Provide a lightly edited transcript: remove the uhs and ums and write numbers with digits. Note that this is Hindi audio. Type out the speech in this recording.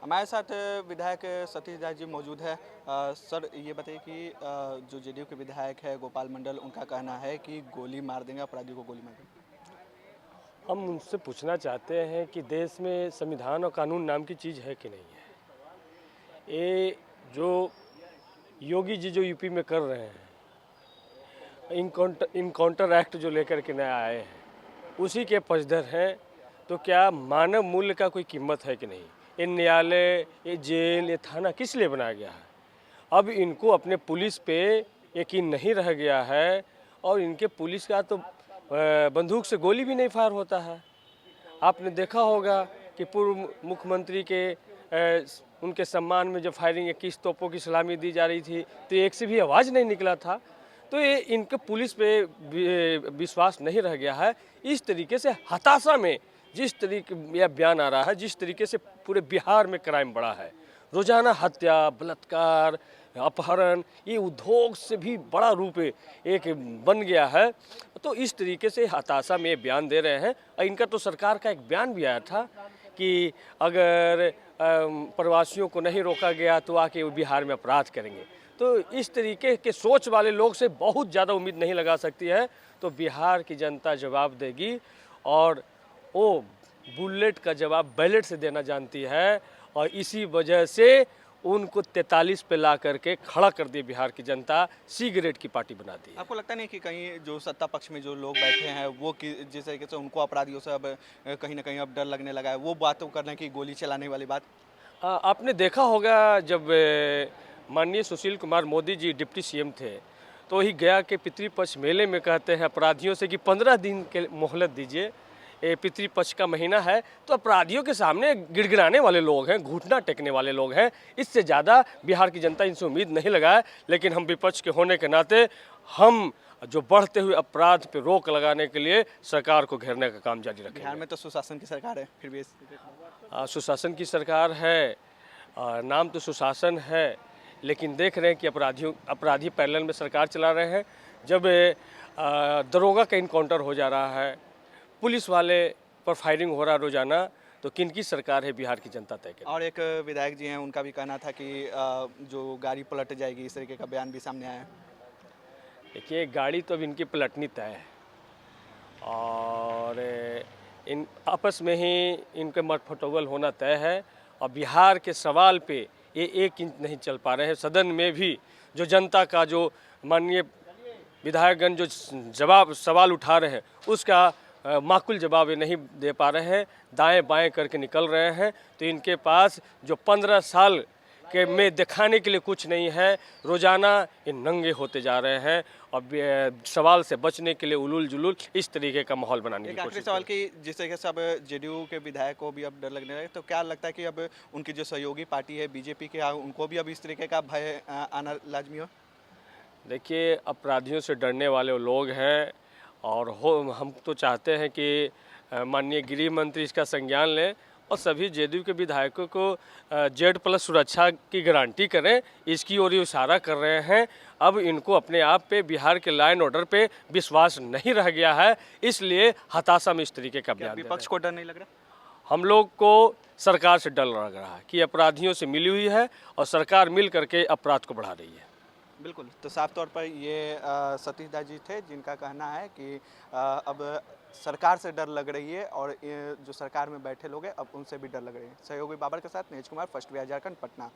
हमारे साथ विधायक सतीश दास जी मौजूद है। सर ये बताइए कि जो जेडीयू के विधायक है गोपाल मंडल, उनका कहना है कि गोली मार देंगे, अपराधियों को गोली मार देंगे। हम उनसे पूछना चाहते हैं कि देश में संविधान और कानून नाम की चीज़ है कि नहीं है। ये जो योगी जी जो यूपी में कर रहे हैं, इनकाउंटर एक्ट जो लेकर के नया आए हैं, उसी के पक्षधर हैं। तो क्या मानव मूल्य का कोई कीमत है कि नहीं? ये न्यायालय, ये जेल, ये थाना किस लिए बनाया गया है? अब इनको अपने पुलिस पे यकीन नहीं रह गया है और इनके पुलिस का तो बंदूक से गोली भी नहीं फायर होता है। आपने देखा होगा कि पूर्व मुख्यमंत्री के उनके सम्मान में जब फायरिंग 21 तोपों की सलामी दी जा रही थी तो एक से भी आवाज़ नहीं निकला था। तो ये इनके पुलिस पे विश्वास नहीं रह गया है। इस तरीके से हताशा में जिस तरीके यह बयान आ रहा है, जिस तरीके से पूरे बिहार में क्राइम बढ़ा है, रोजाना हत्या, बलात्कार, अपहरण, ये उद्योग से भी बड़ा रूप एक बन गया है। तो इस तरीके से हताशा में ये बयान दे रहे हैं। और इनका तो सरकार का एक बयान भी आया था कि अगर प्रवासियों को नहीं रोका गया तो आके वो बिहार में अपराध करेंगे। तो इस तरीके के सोच वाले लोग से बहुत ज़्यादा उम्मीद नहीं लगा सकती है। तो बिहार की जनता जवाब देगी और वो बुलेट का जवाब बैलेट से देना जानती है। और इसी वजह से उनको 43 पे ला करके खड़ा कर दिया बिहार की जनता, सिगरेट की पार्टी बना दी। आपको लगता नहीं कि कहीं जो सत्ता पक्ष में जो लोग बैठे हैं वो जिस तरीके से उनको अपराधियों से अब कहीं ना कहीं अब डर लगने लगा है, वो बातों करने की, गोली चलाने वाली बात। आपने देखा होगा जब माननीय सुशील कुमार मोदी जी डिप्टी सीएम थे तो वही गया के पितृपक्ष मेले में कहते हैं अपराधियों से कि 15 दिन के मोहलत दीजिए, ये पितृपक्ष का महीना है। तो अपराधियों के सामने गिड़गिड़ाने वाले लोग हैं, घुटना टेकने वाले लोग हैं। इससे ज़्यादा बिहार की जनता इनसे उम्मीद नहीं लगाए। लेकिन हम विपक्ष के होने के नाते हम जो बढ़ते हुए अपराध पे रोक लगाने के लिए सरकार को घेरने का काम जारी रखेंगे। बिहार में तो सुशासन की सरकार है, फिर भी सुशासन की सरकार है, नाम तो सुशासन है, लेकिन देख रहे हैं कि अपराधी पैरेलल में सरकार चला रहे हैं। जब दरोगा का इनकाउंटर हो जा रहा है, पुलिस वाले पर फायरिंग हो रहा है रोजाना, तो किनकी सरकार है बिहार की जनता तय करेगी। और एक विधायक जी हैं, उनका भी कहना था कि जो गाड़ी पलट जाएगी, इस तरीके का बयान भी सामने आया है। देखिए, गाड़ी तो अब इनकी पलटनी तय है और इन आपस में ही इनके मतफटोल होना तय है। और बिहार के सवाल पे ये 1 इंच नहीं चल पा रहे हैं। सदन में भी जो जनता का जो माननीय विधायकगण जो सवाल उठा रहे हैं उसका माकूल जवाब ये नहीं दे पा रहे हैं, दाएं बाएं करके निकल रहे हैं। तो इनके पास जो 15 साल के में दिखाने के लिए कुछ नहीं है, रोजाना ये नंगे होते जा रहे हैं और सवाल से बचने के लिए उलूल जुलूल इस तरीके का माहौल बनाने की कोशिश। सवाल कि जिस तरीके से अब जेडीयू के विधायक को भी अब डर लगने लगा, तो क्या लगता है कि अब उनकी जो सहयोगी पार्टी है बीजेपी के, उनको भी अब इस तरीके का भय आना लाजमी हो? देखिए, अपराधियों से डरने वाले लोग हैं और हम तो चाहते हैं कि माननीय गृह मंत्री इसका संज्ञान लें और सभी जेडीयू के विधायकों को Z+ सुरक्षा की गारंटी करें। इसकी ओर ये इशारा कर रहे हैं। अब इनको अपने आप पे, बिहार के लॉ एंड ऑर्डर पे विश्वास नहीं रह गया है, इसलिए हताशा में इस तरीके का बयान दे रहे हैं। विपक्ष को डर नहीं लग रहा? हम लोग को सरकार से डर लग रहा है कि अपराधियों से मिली हुई है और सरकार मिल करके अपराध को बढ़ा रही है। बिल्कुल, तो साफ तौर पर ये सतीश दास जी थे, जिनका कहना है कि अब सरकार से डर लग रही है और जो सरकार में बैठे लोग हैं अब उनसे भी डर लग रही है। सहयोगी बाबर के साथ नीरज कुमार, फर्स्ट बिहार झारखंड, पटना।